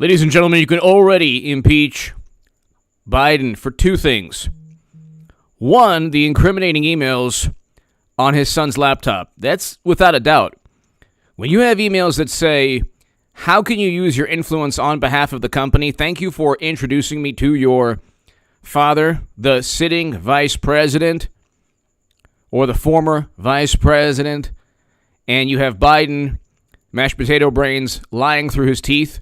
Ladies and gentlemen, you can already impeach Biden for two things. One, the incriminating emails on his son's laptop. That's without a doubt. When you have emails that say, how can you use your influence on behalf of the company? Thank you for introducing me to your father, the sitting vice president, or the former vice president, and you have Biden, mashed potato brains, lying through his teeth.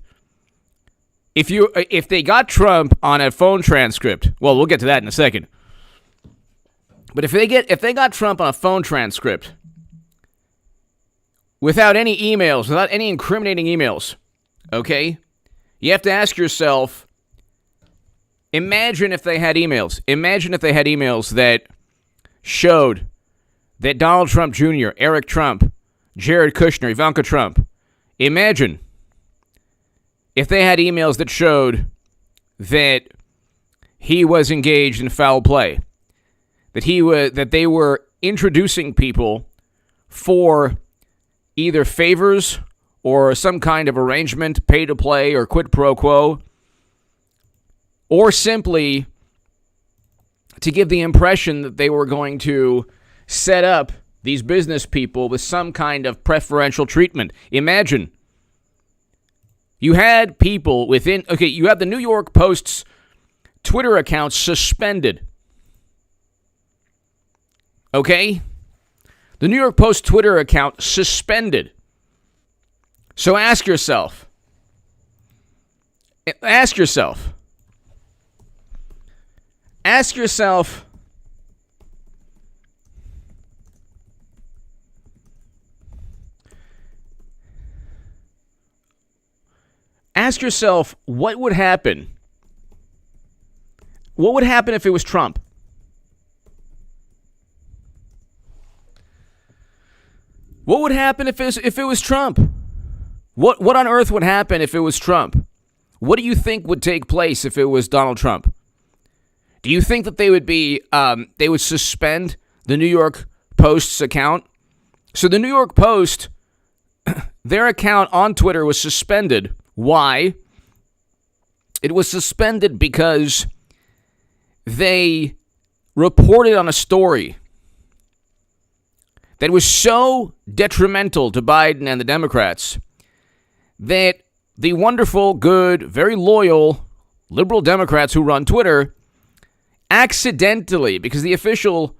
If they got Trump on a phone transcript, well, we'll get to that in a second. But if they got Trump on a phone transcript without any emails, without any incriminating emails, okay, you have to ask yourself, imagine if they had emails. Imagine if they had emails that showed that Donald Trump Jr., Eric Trump, Jared Kushner, Ivanka Trump, imagine if they had emails that showed that he was engaged in foul play, that they were introducing people for either favors or some kind of arrangement, pay to play or quid pro quo, or simply to give the impression that they were going to set up these business people with some kind of preferential treatment. Imagine you had people you have the New York Post's Twitter account suspended. Okay? The New York Post Twitter account suspended. So ask yourself, what would happen? What would happen if it was Trump? What would happen if it was Trump? What on earth would happen if it was Trump? What do you think would take place if it was Donald Trump? Do you think that they would suspend the New York Post's account? So the New York Post, their account on Twitter was suspended. Why? It was suspended because they reported on a story that was so detrimental to Biden and the Democrats that the wonderful, good, very loyal liberal Democrats who run Twitter accidentally, because the official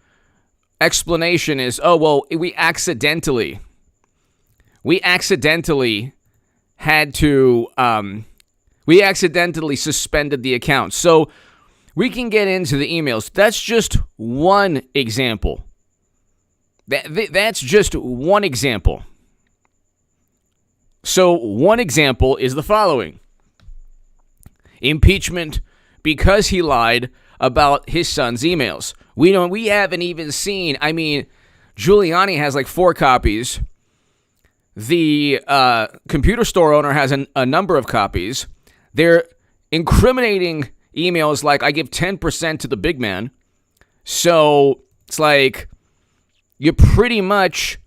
explanation is, we accidentally suspended the account. So we can get into the emails. That's just one example. That's just one example. So one example is the following. Impeachment because he lied about his son's emails. We haven't even seen, Giuliani has like 4 copies. The computer store owner has a number of copies. They're incriminating emails like, I give 10% to the big man. So it's like you pretty much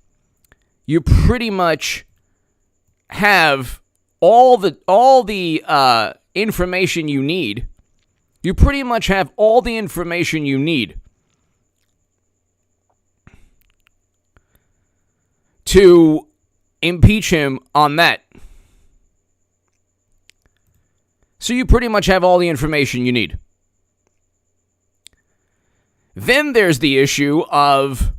have all the information you need. You pretty much have all the information you need to impeach him on that. So you pretty much have all the information you need. Then there's the issue of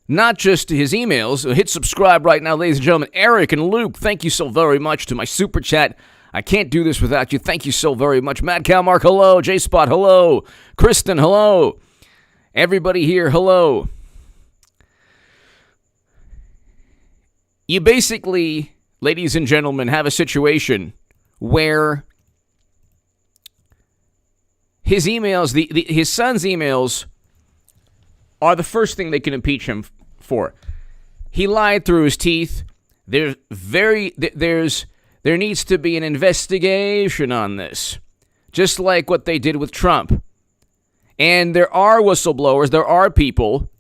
not just his emails. Hit subscribe right now, ladies and gentlemen. Eric and Luke, thank you so very much to my super chat. I can't do this without you. Thank you so very much. Mad Cow Mark, hello. J-Spot, hello. Kristen, hello. Everybody here, hello. You basically, ladies and gentlemen, have a situation where his emails, his son's emails, are the first thing they can impeach him for. He lied through his teeth. There needs to be an investigation on this, just like what they did with Trump. And there are whistleblowers. There are people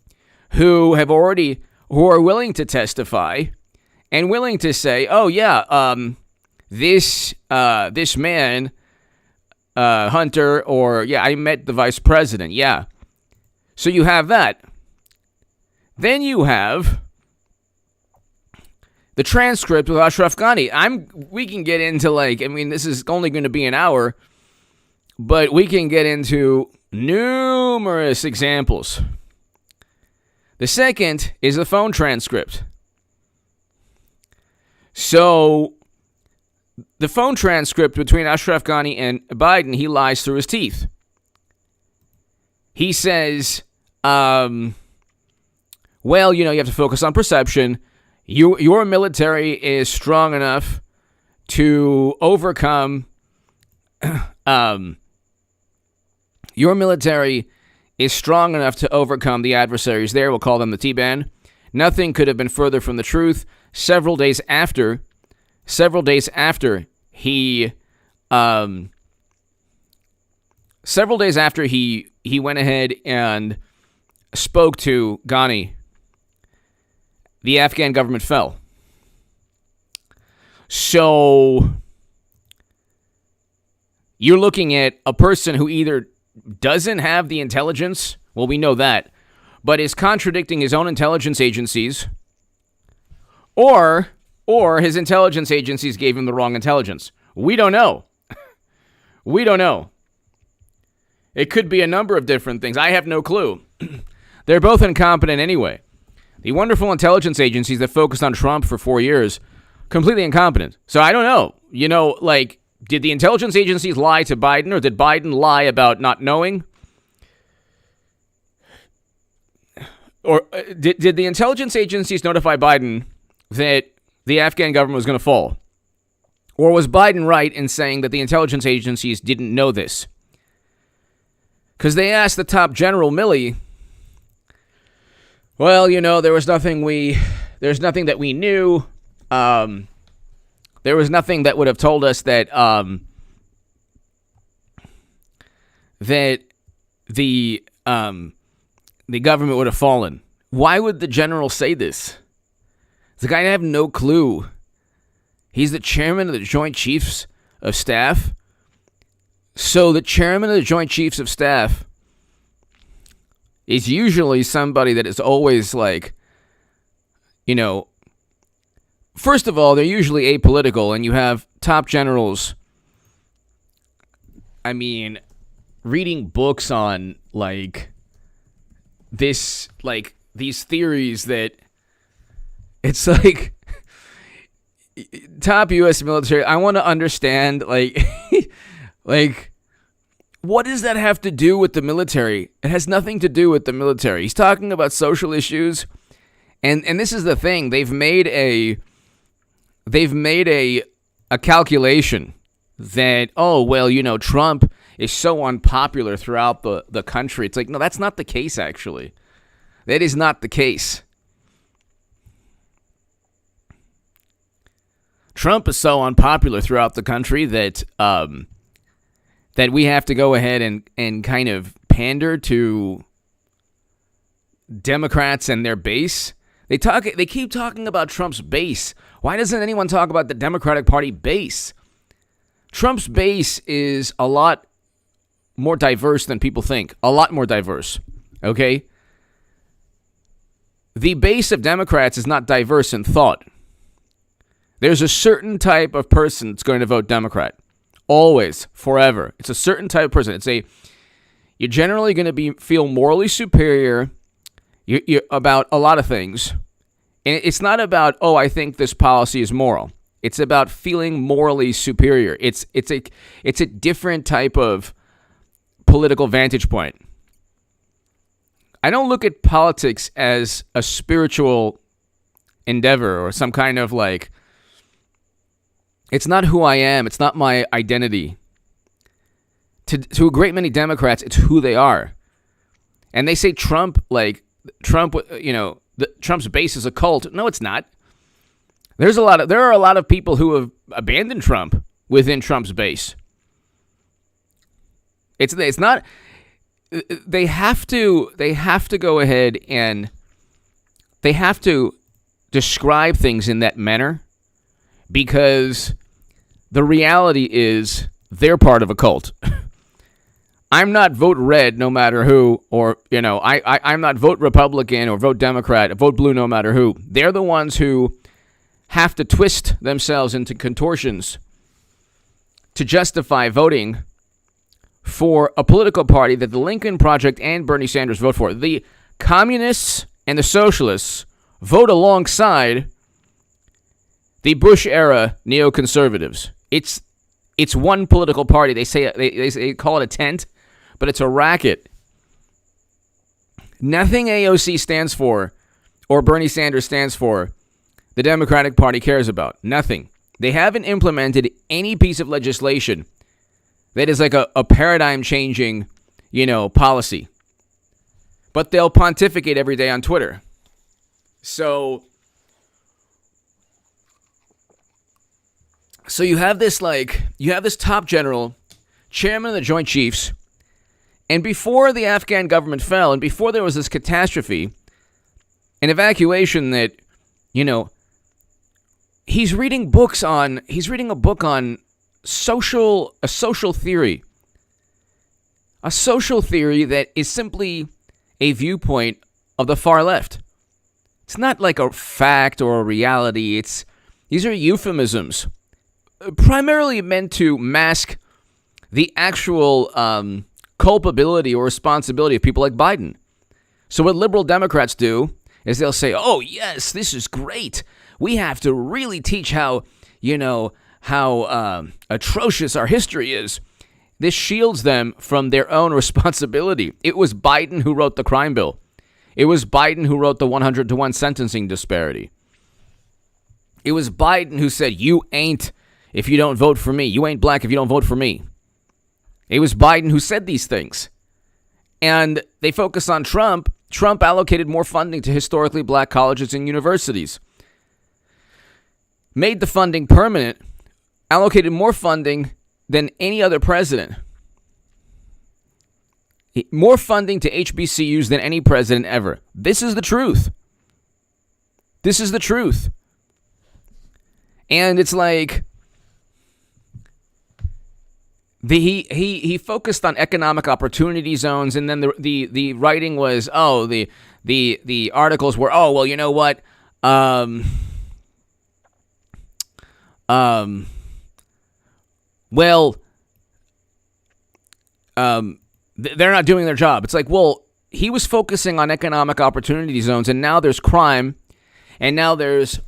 who are willing to testify and willing to say, this man, Hunter, or I met the vice president. Yeah. So you have that. Then you have the transcript of Ashraf Ghani. We can get into this is only going to be an hour, but we can get into numerous examples. The second is the phone transcript. So the phone transcript between Ashraf Ghani and Biden, he lies through his teeth. He says, you have to focus on perception. Your military is strong enough to overcome. Your military is strong enough to overcome the adversaries there. We'll call them the T-Ban. Nothing could have been further from the truth. Several days after he went ahead and spoke to Ghani, the Afghan government fell. So you're looking at a person who either doesn't have the intelligence, well, we know that, but is contradicting his own intelligence agencies, or his intelligence agencies gave him the wrong intelligence. We don't know. We don't know. It could be a number of different things. I have no clue. They're both incompetent anyway. The wonderful intelligence agencies that focused on Trump for 4 years, completely incompetent. So I don't know. Did the intelligence agencies lie to Biden, or did Biden lie about not knowing? Or did the intelligence agencies notify Biden that the Afghan government was going to fall? Or was Biden right in saying that the intelligence agencies didn't know this? Because they asked the top general, Milley, well, there's nothing that we knew. There was nothing that would have told us that that the government would have fallen. Why would the general say this? The guy have no clue. He's the chairman of the Joint Chiefs of Staff. So the chairman of the Joint Chiefs of Staff is usually somebody that is always first of all, they're usually apolitical, and you have top generals, reading books on, these theories that it's top U.S. military. I want to understand, what does that have to do with the military? It has nothing to do with the military. He's talking about social issues, and this is the thing. They've made a calculation that, Trump is so unpopular throughout the country. It's no, that's not the case, actually. That is not the case. Trump is so unpopular throughout the country that that we have to go ahead and kind of pander to Democrats and their base. They keep talking about Trump's base. Why doesn't anyone talk about the Democratic Party base? Trump's base is a lot more diverse than people think. A lot more diverse. Okay? The base of Democrats is not diverse in thought. There's a certain type of person that's going to vote Democrat. Always. Forever. It's a certain type of person. You're generally going to feel morally superior about a lot of things. And it's not about, I think this policy is moral. It's about feeling morally superior. It's a different type of political vantage point. I don't look at politics as a spiritual endeavor or some kind of it's not who I am. It's not my identity. To a great many Democrats, it's who they are. And they say Trump's base is a cult. No, it's not. There are a lot of people who have abandoned Trump within Trump's base. It's not. They have to go ahead and they have to describe things in that manner, because the reality is they're part of a cult. I'm not vote red no matter who, or, I'm not vote Republican or vote Democrat, vote blue no matter who. They're the ones who have to twist themselves into contortions to justify voting for a political party that the Lincoln Project and Bernie Sanders vote for. The communists and the socialists vote alongside the Bush-era neoconservatives. It's one political party. They call it a tent, but it's a racket. Nothing AOC stands for or Bernie Sanders stands for, the Democratic Party cares about. Nothing. They haven't implemented any piece of legislation that is like a paradigm-changing, policy. But they'll pontificate every day on Twitter. So you have this top general, chairman of the Joint Chiefs, and before the Afghan government fell, and before there was this catastrophe, an evacuation that, he's reading a book on a social theory that is simply a viewpoint of the far left. It's not like a fact or a reality. These are euphemisms, primarily meant to mask the actual culpability or responsibility of people like Biden. So what liberal Democrats do is they'll say, "Oh yes, this is great. We have to really teach how atrocious our history is." This shields them from their own responsibility. It was Biden who wrote the crime bill. It was Biden who wrote the 100-to-1 sentencing disparity. It was Biden who said, "You ain't if you don't vote for me. You ain't black if you don't vote for me." It was Biden who said these things. And they focus on Trump. Trump allocated more funding to historically black colleges and universities. Made the funding permanent. Allocated more funding than any other president. More funding to HBCUs than any president ever. This is the truth. This is the truth. And it's like he focused on economic opportunity zones, and then the writing was, the articles were, well, you know what? They're not doing their job. It's like, well, he was focusing on economic opportunity zones, and now there's crime, and now there's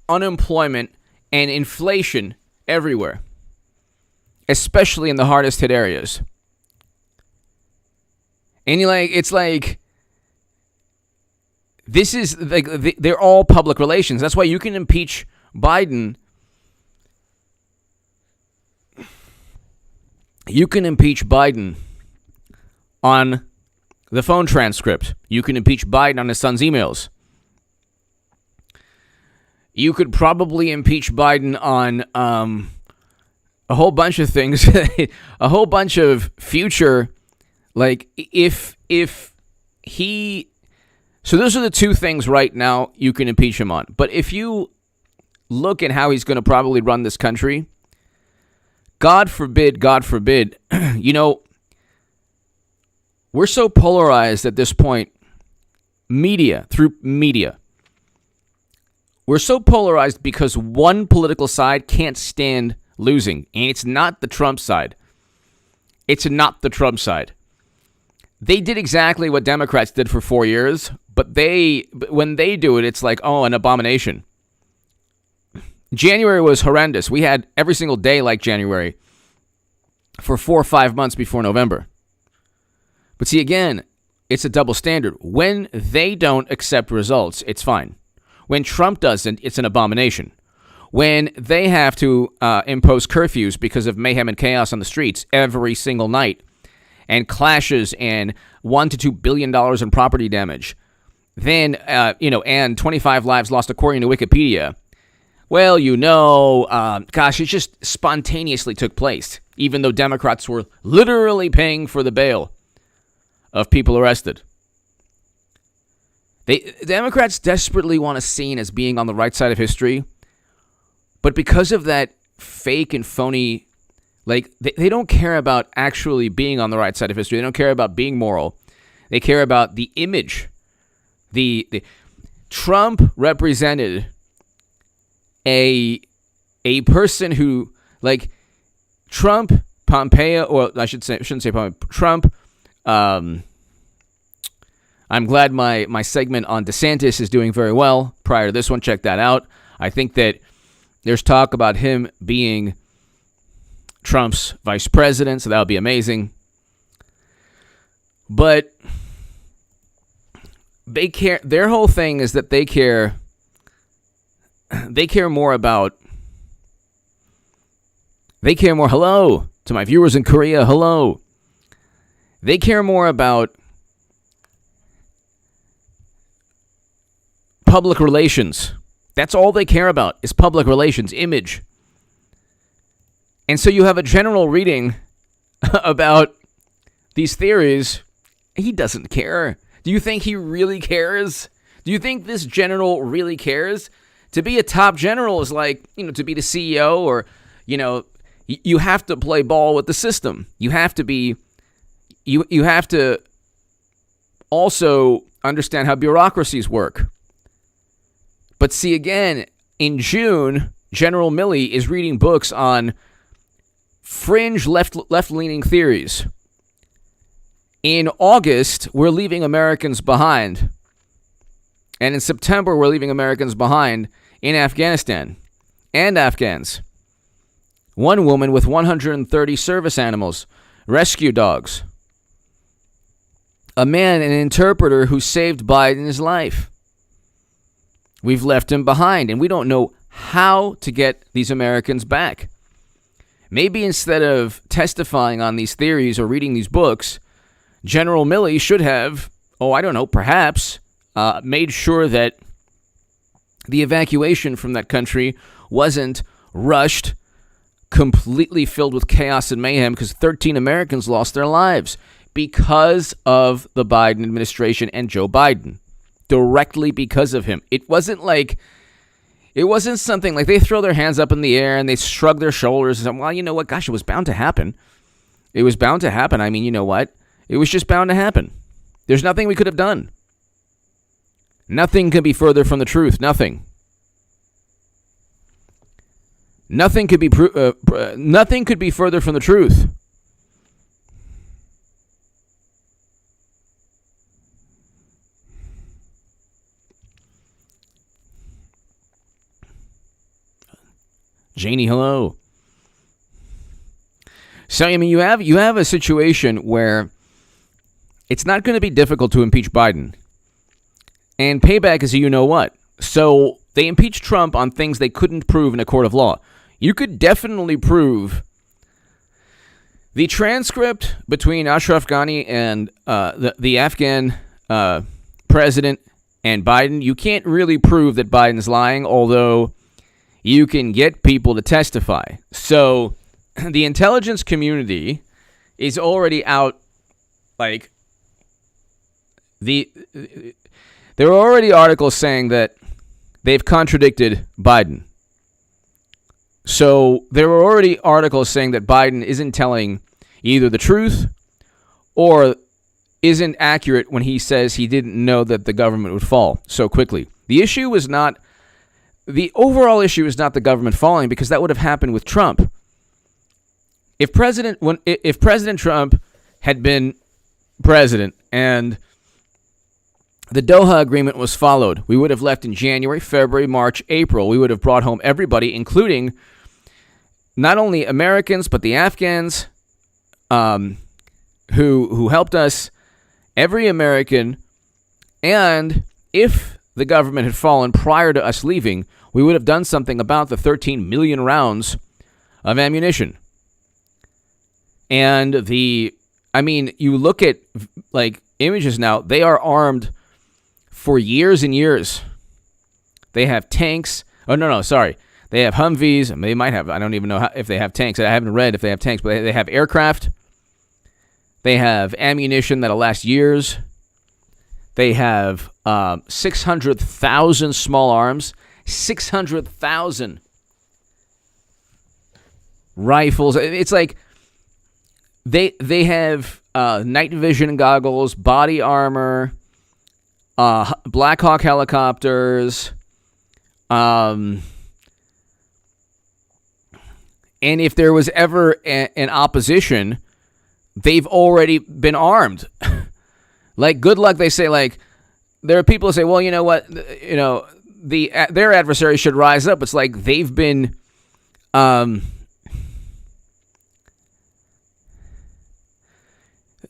unemployment and inflation everywhere, especially in the hardest hit areas. And it's like, this is like, they're all public relations. That's why you can impeach Biden. You can impeach Biden on the phone transcript. You can impeach Biden on his son's emails. You could probably impeach Biden on a whole bunch of things, a whole bunch of future, like if he. So those are the two things right now you can impeach him on. But if you look at how he's going to probably run this country, God forbid, we're so polarized at this point, through media. We're so polarized because one political side can't stand losing, and it's not the Trump side. It's not the Trump side. They did exactly what Democrats did for 4 years, but when they do it, it's like, an abomination. January was horrendous. We had every single day like January for 4 or 5 months before November. But see, again, it's a double standard. When they don't accept results, it's fine. When Trump doesn't, it's an abomination. When they have to impose curfews because of mayhem and chaos on the streets every single night, and clashes and $1 to $2 billion in property damage, then, and 25 lives lost according to Wikipedia, well, it just spontaneously took place, even though Democrats were literally paying for the bail of people arrested. Democrats desperately want to be seen as being on the right side of history, but because of that fake and phony. Like, they don't care about actually being on the right side of history. They don't care about being moral. They care about the image. The Trump represented a person who, like, Trump, Pompeo, or I shouldn't say Pompeo, Trump. I'm glad my segment on DeSantis is doing very well. Prior to this one, check that out. I think that there's talk about him being Trump's vice president, so that would be amazing. But they care. Their whole thing is that they care more about. They care more. Hello to my viewers in Korea. Hello. They care more about public relations. That's all they care about is public relations, image. And so you have a general reading about these theories. He doesn't care. Do you think he really cares? Do you think this general really cares? To be a top general is like, to be the CEO or, you have to play ball with the system. You have to be, you have to also understand how bureaucracies work. But see, again, in June, General Milley is reading books on fringe left-leaning theories. In August, we're leaving Americans behind. And in September, we're leaving Americans behind in Afghanistan and Afghans. One woman with 130 service animals, rescue dogs. A man, an interpreter who saved Biden's life. We've left him behind, and we don't know how to get these Americans back. Maybe instead of testifying on these theories or reading these books, General Milley should have, perhaps made sure that the evacuation from that country wasn't rushed, completely filled with chaos and mayhem, because 13 Americans lost their lives because of the Biden administration and Joe Biden. Directly because of him. It wasn't something like they throw their hands up in the air and they shrug their shoulders and say, well, you know what? Gosh, it was bound to happen. It was bound to happen. I mean, you know what? It was just bound to happen. There's nothing we could have done. Nothing could be further from the truth. Nothing. Nothing could be nothing could be further from the truth. Janie, hello. So, I mean, you have a situation where it's not going to be difficult to impeach Biden. And payback is a you-know-what. So they impeached Trump on things they couldn't prove in a court of law. You could definitely prove the transcript between Ashraf Ghani and the Afghan president and Biden. You can't really prove that Biden's lying, although you can get people to testify. So the intelligence community is already out, like, there are already articles saying that they've contradicted Biden. So there are already articles saying that Biden isn't telling either the truth or isn't accurate when he says he didn't know that the government would fall so quickly. The overall issue is not the government falling, because that would have happened with Trump. If President Trump had been president and the Doha Agreement was followed, we would have left in January, February, March, April. We would have brought home everybody, including not only Americans, but the Afghans who helped us, every American. And if the government had fallen prior to us leaving, we would have done something about the 13 million rounds of ammunition. And you look at, like, images now, they are armed for years and years. They have tanks. Oh, no, sorry. They have Humvees. They might have, I don't even know if they have tanks. I haven't read if they have tanks, but they have aircraft. They have ammunition that'll last years. They have 600,000 small arms. 600,000. rifles. It's like they have night vision goggles, body armor, Black Hawk helicopters, and if there was ever an opposition, they've already been armed. Like, good luck, they say. Like, there are people who say, well, you know what, their adversary should rise up. It's like they've been,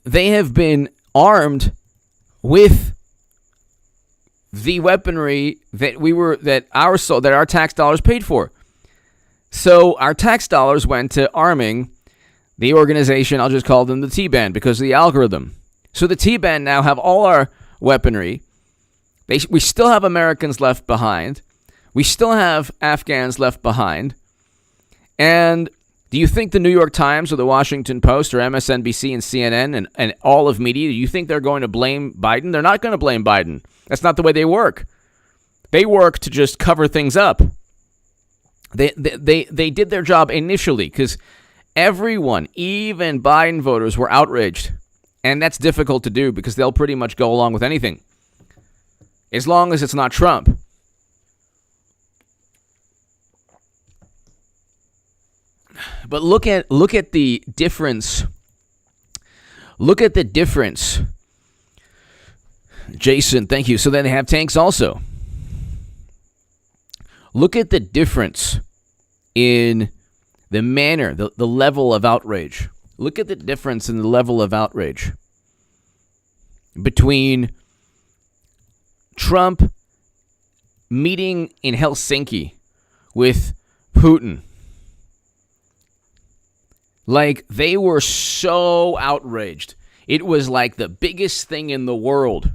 they have been armed with the weaponry that our tax dollars paid for. So our tax dollars went to arming the organization. I'll just call them the T-Band because of the algorithm. So the T-Band now have all our weaponry. We still have Americans left behind. We still have Afghans left behind. And do you think the New York Times or the Washington Post or MSNBC and CNN and all of media, do you think they're going to blame Biden? They're not going to blame Biden. That's not the way they work. They work to just cover things up. They did their job initially because everyone, even Biden voters, were outraged. And that's difficult to do because they'll pretty much go along with anything, as long as it's not Trump. But look at the difference. Look at the difference. Jason, thank you. So then they have tanks also. Look at the difference in the manner, the level of outrage. Look at the difference in the level of outrage between Trump meeting in Helsinki with Putin. Like, they were so outraged. It was like the biggest thing in the world.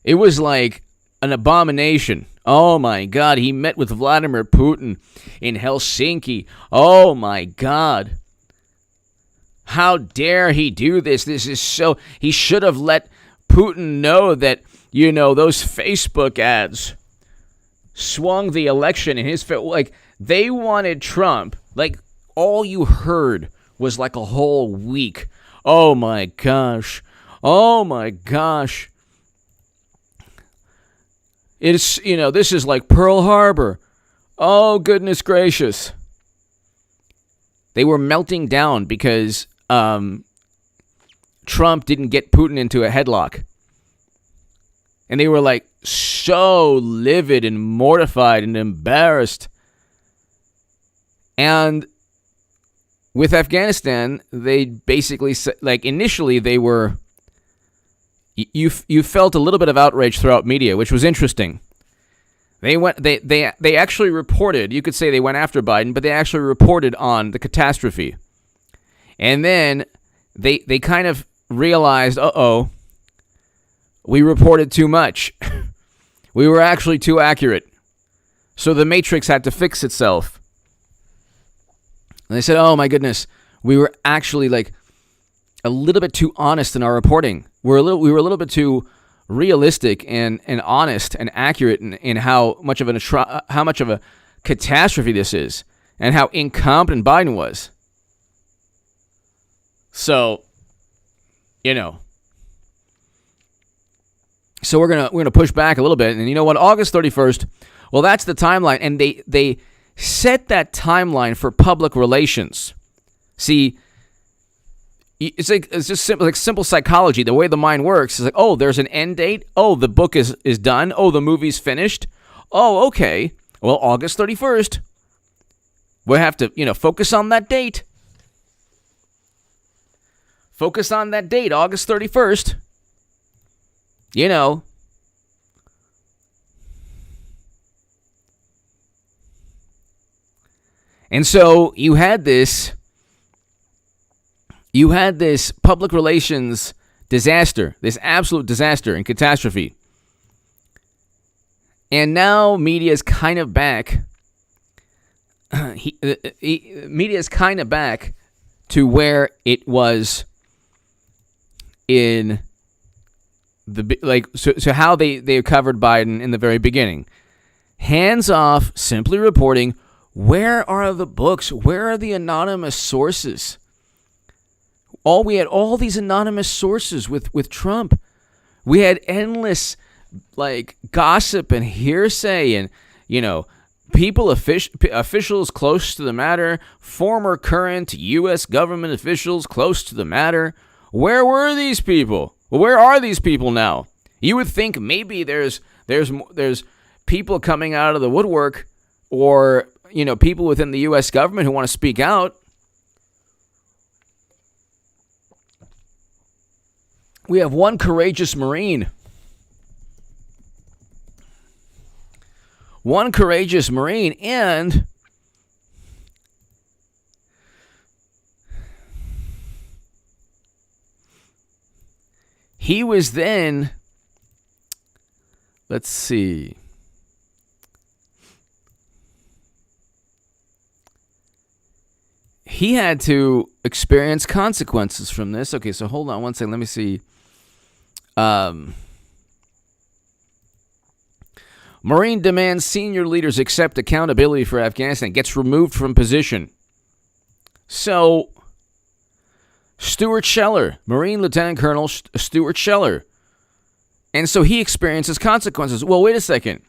It was like an abomination. Oh my God, he met with Vladimir Putin in Helsinki. Oh my God. How dare he do this? This is so... He should have let Putin know that, those Facebook ads swung the election in his... Like, they wanted Trump. Like, all you heard was like a whole week. Oh my gosh. Oh my gosh. It's, this is like Pearl Harbor. Oh, goodness gracious. They were melting down because Trump didn't get Putin into a headlock. And they were like so livid and mortified and embarrassed. And with Afghanistan, they basically, like, initially they were, you felt a little bit of outrage throughout media, which was interesting. They actually reported, you could say they went after Biden, but they actually reported on the catastrophe. And then they kind of realized, we reported too much. We were actually too accurate. So the Matrix had to fix itself. And they said, oh my goodness, we were actually like a little bit too honest in our reporting. We were a little bit too realistic and honest and accurate in how much of a catastrophe this is and how incompetent Biden was. So, so we're gonna push back a little bit, and you know what? August 31st. Well, that's the timeline, and they set that timeline for public relations. See, it's just simple psychology. The way the mind works is like, oh, there's an end date. Oh, the book is done. Oh, the movie's finished. Oh, okay. Well, August 31st. We'll have to, focus on that date. Focus on that date, August 31st. And so you had this public relations disaster, this absolute disaster and catastrophe. And now media is kind of back. Media is kind of back to where it was in so how they covered Biden in the very beginning. Hands off, simply reporting Where are the books? Where are the anonymous sources? We had all these anonymous sources with Trump. We had endless gossip and hearsay and, officials close to the matter, former current U.S. government officials close to the matter. Where were these people? Where are these people now? You would think maybe there's people coming out of the woodwork, or people within the U.S. government who want to speak out. We have one courageous Marine. And he was then, let's see, he had to experience consequences from this. Okay, so hold on one second. Let me see. Marine demands senior leaders accept accountability for Afghanistan. Gets removed from position. So, Stuart Scheller, Marine Lieutenant Colonel Stuart Scheller. And so he experiences consequences. Well, wait a second.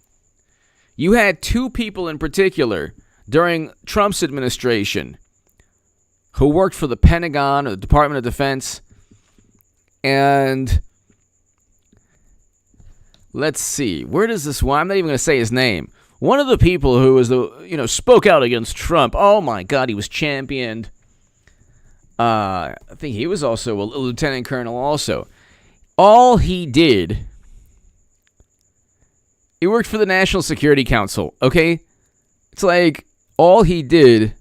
You had two people in particular during Trump's administration who worked for the Pentagon or the Department of Defense. And let's see, where does this one? I'm not even going to say his name. One of the people who was spoke out against Trump. Oh my God, he was championed. I think he was also a lieutenant colonel. Also, all he did, he worked for the National Security Council. Okay, it's like all he did.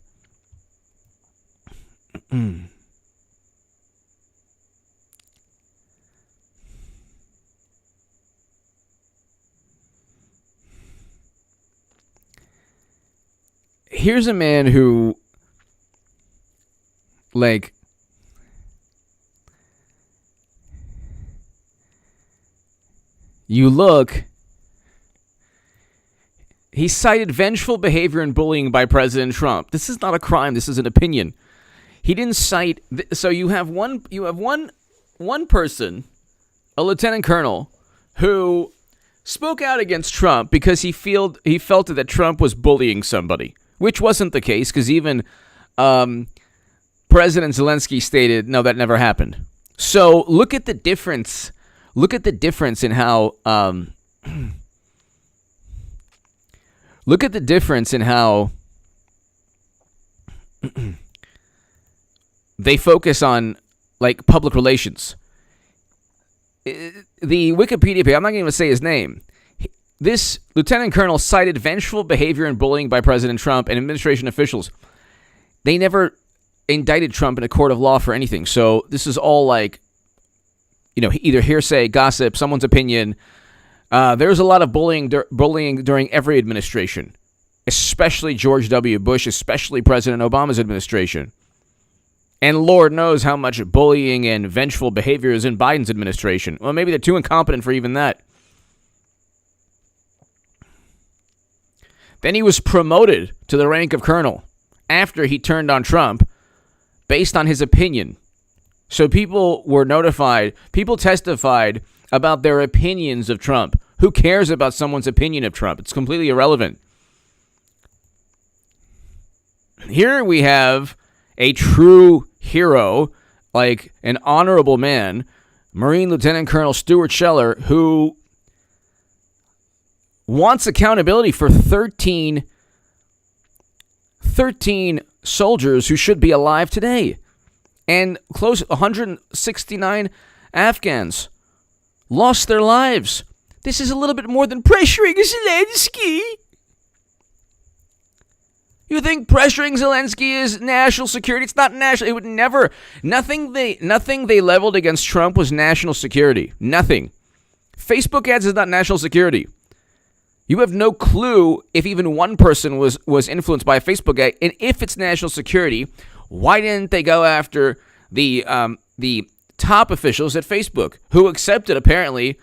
Here's a man who, you look, he cited vengeful behavior and bullying by President Trump. This is not a crime. This is an opinion. He didn't cite. So you have one person, a lieutenant colonel, who spoke out against Trump because he felt that Trump was bullying somebody. Which wasn't the case, because even President Zelensky stated, no, that never happened. So look at the difference. Look at the difference in how. Look at the difference in how they focus on public relations. The Wikipedia page. I'm not going to say his name. This lieutenant colonel cited vengeful behavior and bullying by President Trump and administration officials. They never indicted Trump in a court of law for anything. So this is all either hearsay, gossip, someone's opinion. There's a lot of bullying during every administration, especially George W. Bush, especially President Obama's administration. And Lord knows how much bullying and vengeful behavior is in Biden's administration. Well, maybe they're too incompetent for even that. Then he was promoted to the rank of colonel after he turned on Trump based on his opinion. So people were notified, people testified about their opinions of Trump. Who cares about someone's opinion of Trump? It's completely irrelevant. Here we have a true hero, an honorable man, Marine Lieutenant Colonel Stuart Scheller, who wants accountability for 13 soldiers who should be alive today. And close 169 Afghans lost their lives. This is a little bit more than pressuring Zelensky. You think pressuring Zelensky is national security? It's not national. It would never. Nothing they leveled against Trump was national security. Nothing. Facebook ads is not national security. You have no clue if even one person was influenced by a Facebook ad, and if it's national security, why didn't they go after the top officials at Facebook who accepted apparently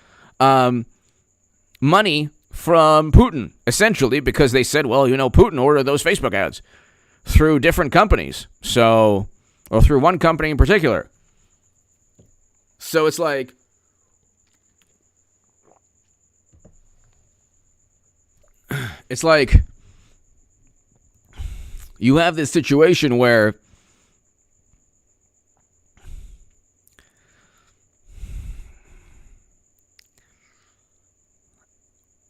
money from Putin, essentially, because they said, well, Putin ordered those Facebook ads through different companies, or through one company in particular. So it's like, you have this situation where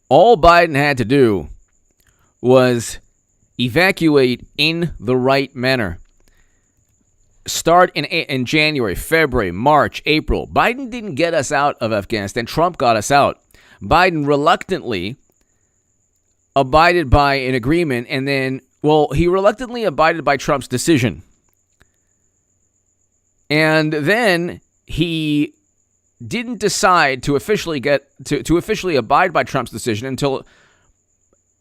all Biden had to do was evacuate in the right manner. Start in January, February, March, April. Biden didn't get us out of Afghanistan. Trump got us out. Biden reluctantly abided by an agreement, and then, he reluctantly abided by Trump's decision. And then he didn't decide to officially abide by Trump's decision until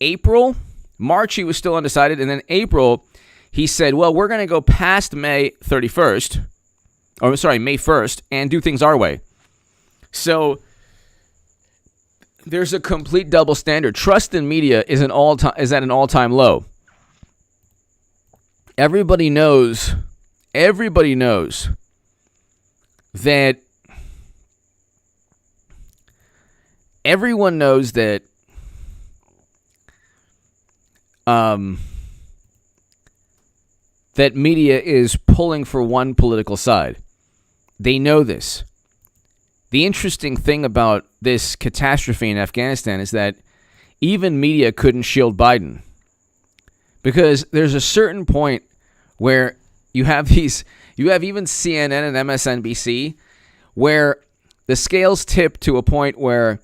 April. March, he was still undecided. And then April, he said, well, we're going to go past May 1st, and do things our way. So there's a complete double standard. Trust in media is at an all-time low. Everybody knows that everyone knows that that media is pulling for one political side. They know this. The interesting thing about this catastrophe in Afghanistan is that even media couldn't shield Biden, because there's a certain point where you have even CNN and MSNBC where the scales tip to a point where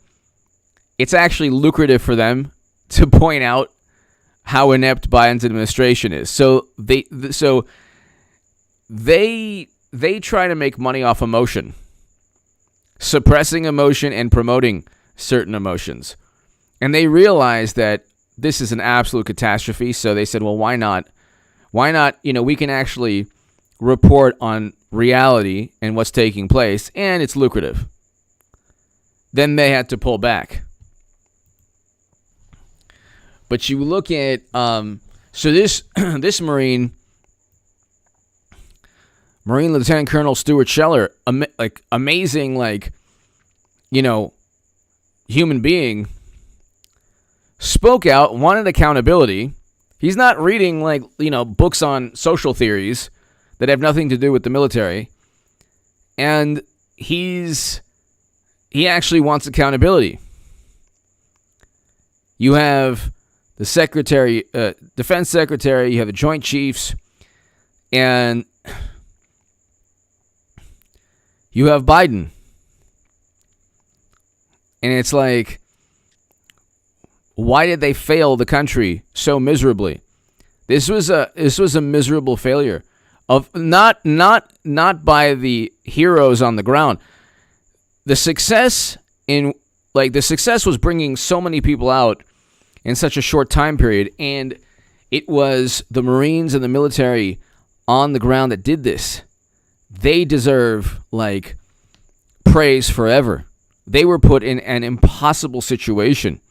it's actually lucrative for them to point out how inept Biden's administration is. So they try to make money off emotion, suppressing emotion and promoting certain emotions. And they realize that this is an absolute catastrophe. So they said, well, why not? Why not? We can actually report on reality and what's taking place, and it's lucrative. Then they had to pull back. But you look at this Marine Lieutenant Colonel Stuart Scheller, amazing, human being, spoke out, wanted accountability. He's not reading books on social theories that have nothing to do with the military, and he actually wants accountability. You have the defense secretary, you have the Joint Chiefs, and you have Biden. And it's like, why did they fail the country so miserably? This was a miserable failure of not by the heroes on the ground. The success was bringing so many people out in such a short time period, and it was the Marines and the military on the ground that did this. They deserve praise forever. They were put in an impossible situation,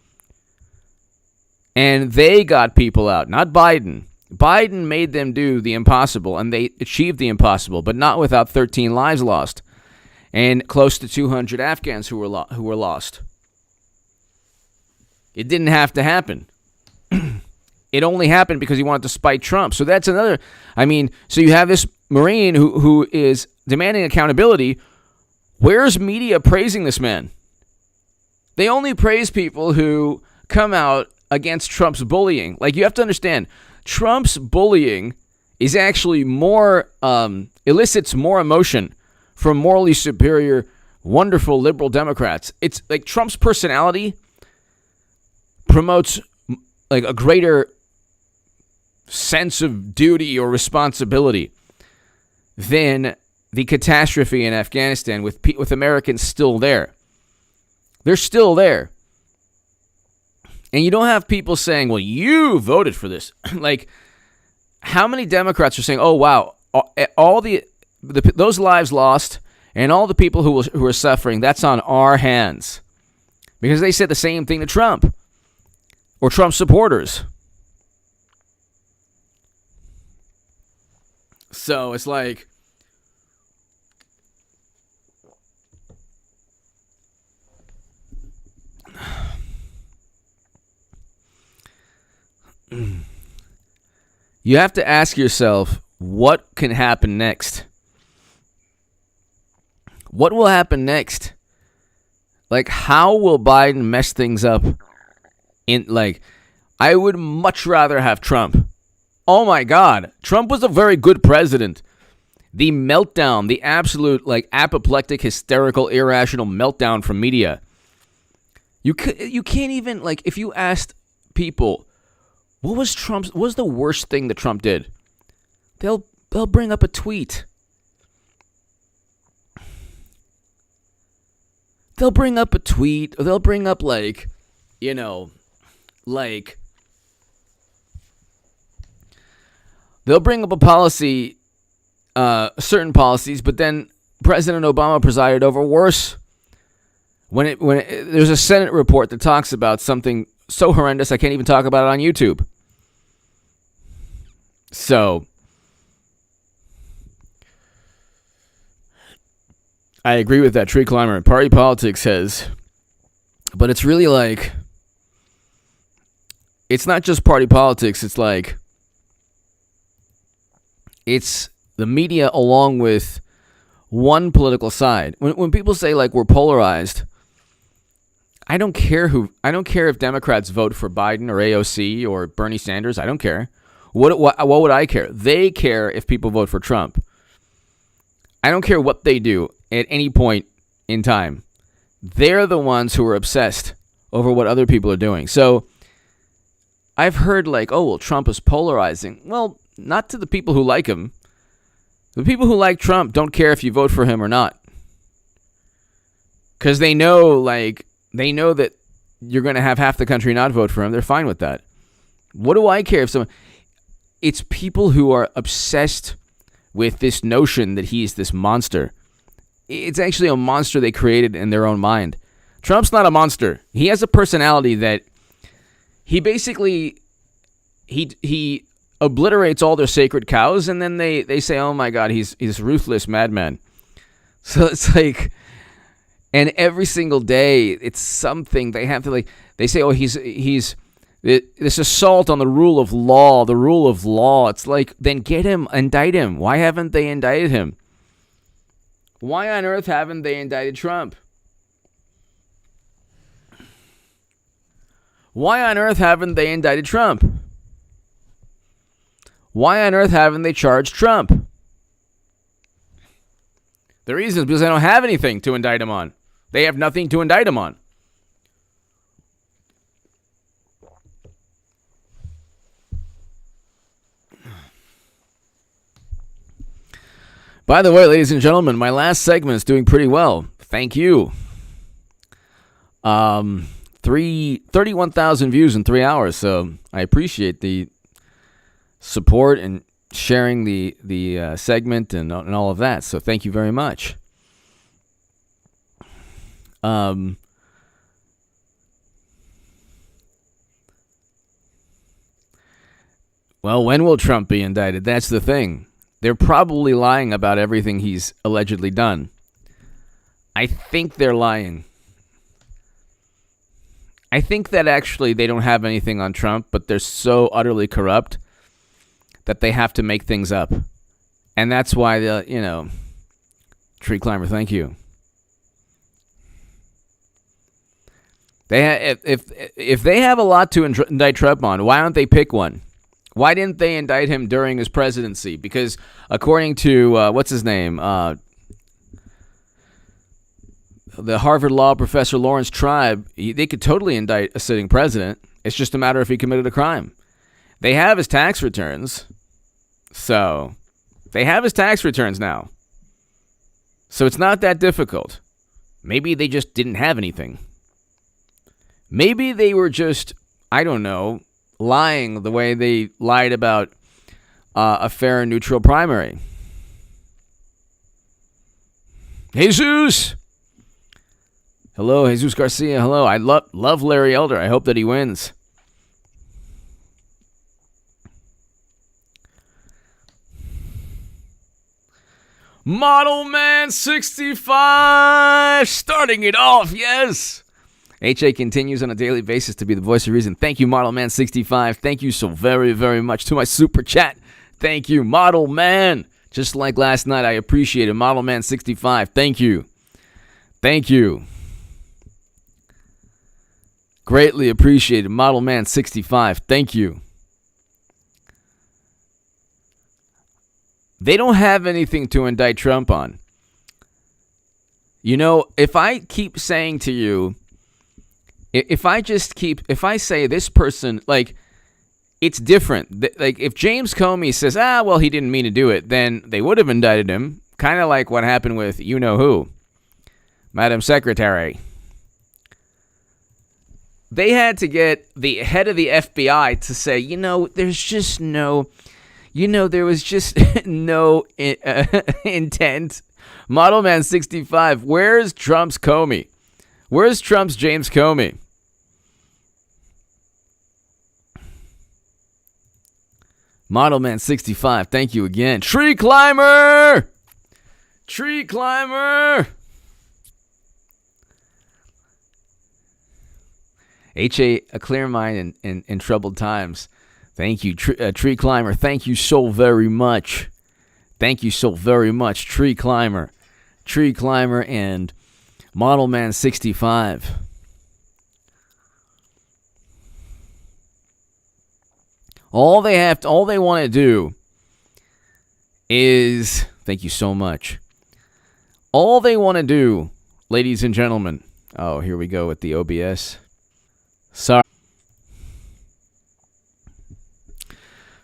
and they got people out, not Biden. Biden made them do the impossible, and they achieved the impossible, but not without 13 lives lost and close to 200 Afghans who were lost. It didn't have to happen. It only happened because he wanted to spite Trump. So that's another. So you have this Marine who is demanding accountability. Where's media praising this man? They only praise people who come out against Trump's bullying. You have to understand, Trump's bullying is actually elicits more emotion from morally superior, wonderful liberal Democrats. It's like Trump's personality promotes a greater sense of duty or responsibility than the catastrophe in Afghanistan with Americans still there. They're still there. And you don't have people saying, well, you voted for this. How many Democrats are saying, oh, wow, all those lives lost and all the people who are suffering, that's on our hands. Because they said the same thing to Trump. or Trump supporters. So it's like, you have to ask yourself, what can happen next? What will happen next? Like, how will Biden mess things up? I would much rather have Trump. Oh my God, Trump was a very good president. The meltdown, the absolute, apoplectic, hysterical, irrational meltdown from media. You can't even, if you asked people, what was the worst thing that Trump did? They'll bring up a tweet. They'll bring up a tweet, or they'll bring up, they'll bring up a policy, certain policies, but then President Obama presided over worse. When there's a Senate report that talks about something so horrendous I can't even talk about it on YouTube. So I agree with that tree climber. Party politics says, but it's really it's not just party politics. It's the media along with one political side. When people say we're polarized, I don't care if Democrats vote for Biden or AOC or Bernie Sanders. I don't care. What would I care? They care if people vote for Trump. I don't care what they do at any point in time. They're the ones who are obsessed over what other people are doing. So I've heard Trump is polarizing. Well, not to the people who like him. The people who like Trump don't care if you vote for him or not. Because they know that you're going to have half the country not vote for him. They're fine with that. What do I care if someone... It's people who are obsessed with this notion that he's this monster. It's actually a monster they created in their own mind. Trump's not a monster. He has a personality that he basically... He obliterates all their sacred cows, and then they say, oh my God, he's a ruthless madman. So it's and every single day it's something they have to they say, oh, he's this assault on the rule of law. It's then get him, indict him. Why haven't they indicted him? Why on earth haven't they indicted Trump? Why on earth haven't they indicted Trump? Why on earth haven't they charged Trump? The reason is because they don't have anything to indict him on. They have nothing to indict him on. By the way, ladies and gentlemen, my last segment is doing pretty well. Thank you. 31,000 views in 3 hours, so I appreciate the support and sharing the segment and all of that. So thank you very much. Well, when will Trump be indicted? That's the thing. They're probably lying about everything he's allegedly done. I think they're lying. I think that actually they don't have anything on Trump, but they're so utterly corrupt that they have to make things up. And that's why tree climber, thank you. If they have a lot to indict Trump on, why don't they pick one? Why didn't they indict him during his presidency? Because according to, what's his name? The Harvard Law professor Lawrence Tribe, they could totally indict a sitting president. It's just a matter if he committed a crime. They have his tax returns. So, they have his tax returns now. So it's not that difficult. Maybe they just didn't have anything. Maybe they were just, I don't know, lying the way they lied about a fair and neutral primary. Jesus! Hello, Jesus Garcia. Hello. I love Larry Elder. I hope that he wins. Model Man 65, starting it off, yes. HA continues on a daily basis to be the voice of reason. Thank you, Model Man 65. Thank you so very, very much to my super chat. Thank you, Model Man. Just like last night, I appreciate it. Model Man 65, thank you. Thank you. Greatly appreciated. Model Man 65, thank you. They don't have anything to indict Trump on. You know, if I keep saying to you, if I say this person, like, it's different. Like, if James Comey says, well, he didn't mean to do it, then they would have indicted him. Kind of like what happened with you-know-who, Madam Secretary. They had to get the head of the FBI to say, there's just no... there was just no intent. Model Man 65, where's Trump's Comey? Where's Trump's James Comey? Model Man 65, thank you again. Tree Climber! Tree Climber! H.A., a clear mind in troubled times. Thank you, Tree Climber. Thank you so very much. Thank you so very much, Tree Climber. Tree Climber and Model Man 65. All they want to do is, thank you so much. All they want to do, ladies and gentlemen. Oh, here we go with the OBS.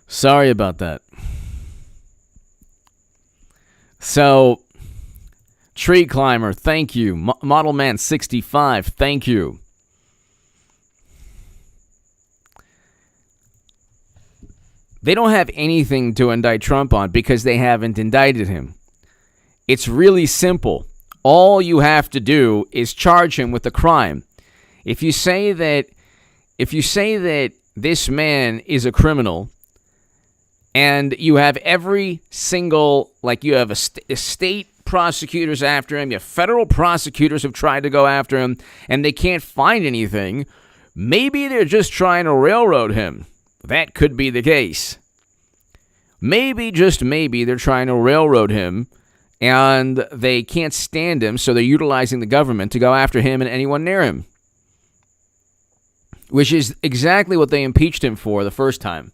Sorry about that. So, Tree Climber, thank you. Model Man 65, thank you. They don't have anything to indict Trump on because they haven't indicted him. It's really simple. All you have to do is charge him with a crime. If you say that this man is a criminal, and you have every single, like you have a state prosecutors after him, you have federal prosecutors have tried to go after him, and they can't find anything, maybe they're just trying to railroad him. That could be the case. Maybe, just maybe, they're trying to railroad him, and they can't stand him, so they're utilizing the government to go after him and anyone near him. Which is exactly what they impeached him for the first time.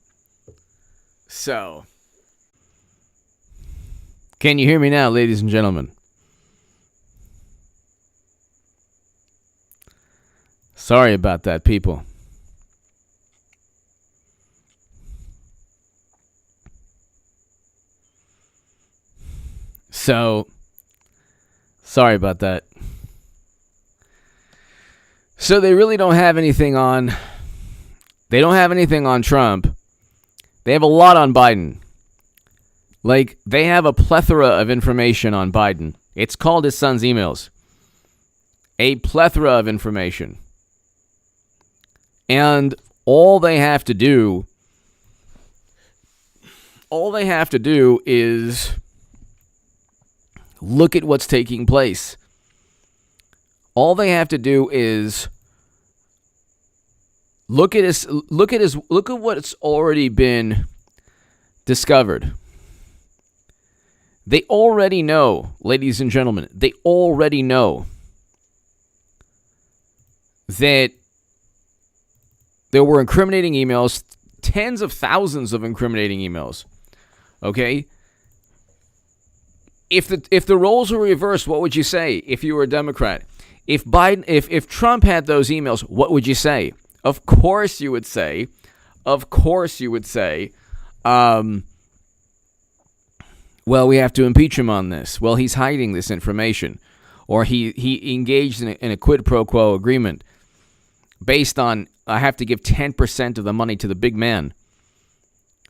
So, can you hear me now, ladies and gentlemen? Sorry about that, people. So, sorry about that. So they really don't have anything on... They don't have anything on Trump. They have a lot on Biden. Like, they have a plethora of information on Biden. It's called his son's emails. A plethora of information. And all they have to do is look at what's taking place. All they have to do is look at what's already been discovered. They already know, ladies and gentlemen, they already know that there were incriminating emails, tens of thousands of incriminating emails. Okay? If the roles were reversed, what would you say if you were a Democrat? If Trump had those emails, what would you say? Of course you would say, well, we have to impeach him on this. Well, he's hiding this information. Or he engaged in a quid pro quo agreement based on, I have to give 10% of the money to the big man.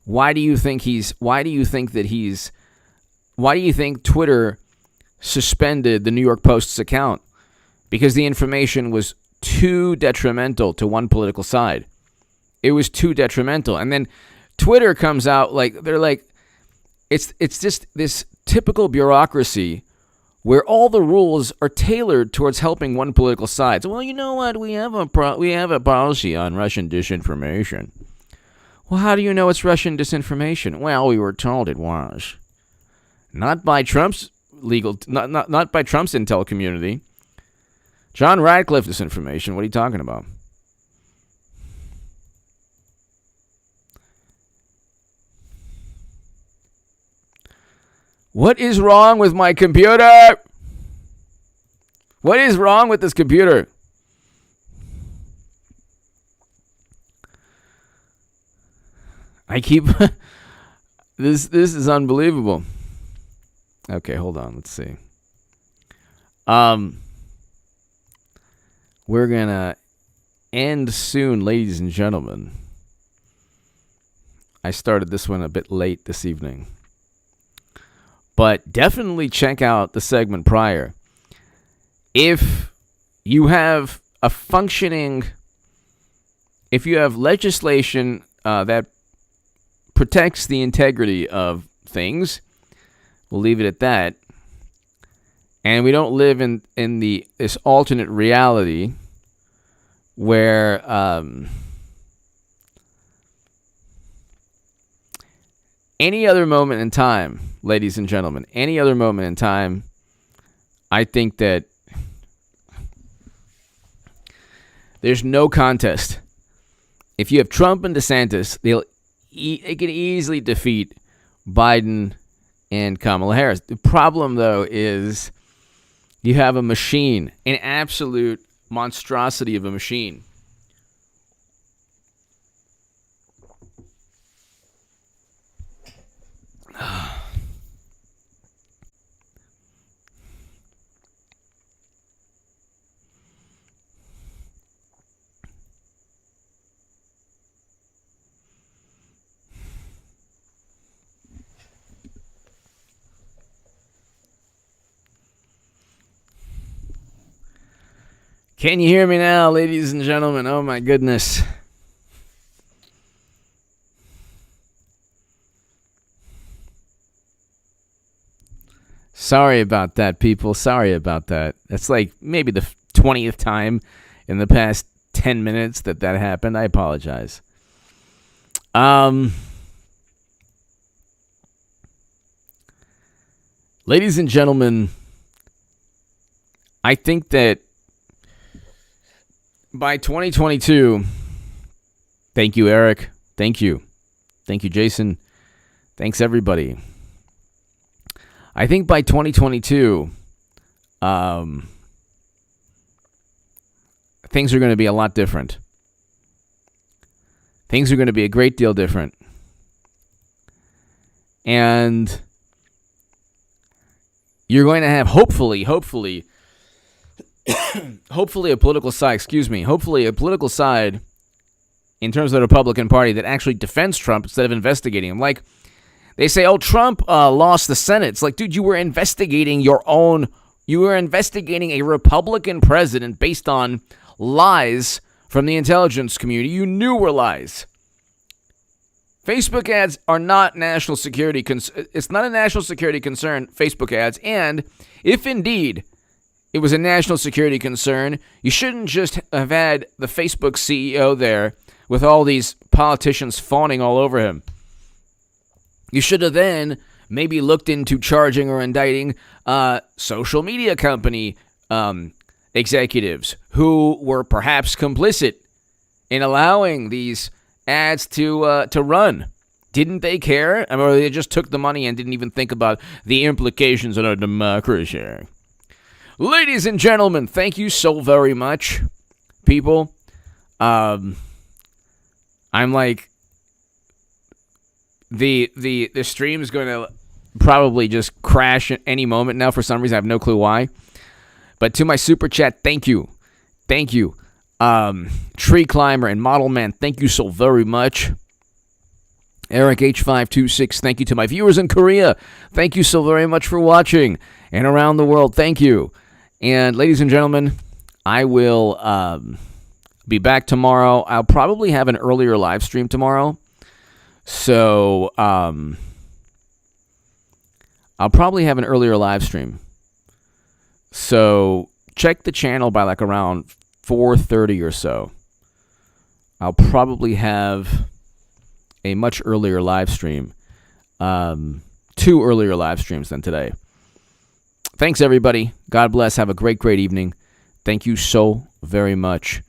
Why do you think Twitter suspended the New York Post's account? Because the information was too detrimental to one political side. It was too detrimental. And then Twitter comes out they're like, it's just this typical bureaucracy where all the rules are tailored towards helping one political side. So, well, you know what? We have a policy on Russian disinformation. Well, how do you know it's Russian disinformation? Well, we were told it was. Not by Trump's not by Trump's intel community. John Radcliffe disinformation. What are you talking about? What is wrong with my computer? What is wrong with this computer? I keep this is unbelievable. Okay, hold on. Let's see. We're going to end soon, ladies and gentlemen. I started this one a bit late this evening. But definitely check out the segment prior. If you have a functioning, if you have legislation that protects the integrity of things, we'll leave it at that. And we don't live in this alternate reality where any other moment in time, ladies and gentlemen, any other moment in time, I think that there's no contest. If you have Trump and DeSantis, they can easily defeat Biden and Kamala Harris. The problem, though, is you have a machine, an absolute monstrosity of a machine. Can you hear me now, ladies and gentlemen? Oh, my goodness. Sorry about that, people. Sorry about that. That's like maybe the 20th time in the past 10 minutes that happened. I apologize. Ladies and gentlemen, I think that by 2022, thank you, Eric. Thank you. Thank you, Jason. Thanks, everybody. I think by 2022, things are going to be a lot different. Things are going to be a great deal different. And you're going to have, hopefully a political side, hopefully a political side in terms of the Republican Party that actually defends Trump instead of investigating him. Like, they say, oh, Trump lost the Senate. It's like, dude, you were investigating a Republican president based on lies from the intelligence community you knew were lies. Facebook ads are not national security. It's not a national security concern, Facebook ads. And if indeed it was a national security concern, you shouldn't just have had the Facebook CEO there with all these politicians fawning all over him. You should have then maybe looked into charging or indicting social media company executives who were perhaps complicit in allowing these ads to run. Didn't they care? I mean, or they just took the money and didn't even think about the implications on our democracy. Ladies and gentlemen, thank you so very much, people. I'm like, the stream is going to probably just crash at any moment now for some reason. I have no clue why. But to my super chat, thank you. Thank you. Tree Climber and Model Man, thank you so very much. Eric H526, thank you to my viewers in Korea. Thank you so very much for watching. And around the world, thank you. And ladies and gentlemen, I will be back tomorrow. I'll probably have an earlier live stream tomorrow. So I'll probably have an earlier live stream. So check the channel by like around 4:30 or so. I'll probably have a much earlier live stream. 2 earlier live streams than today. Thanks, everybody. God bless. Have a great, great evening. Thank you so very much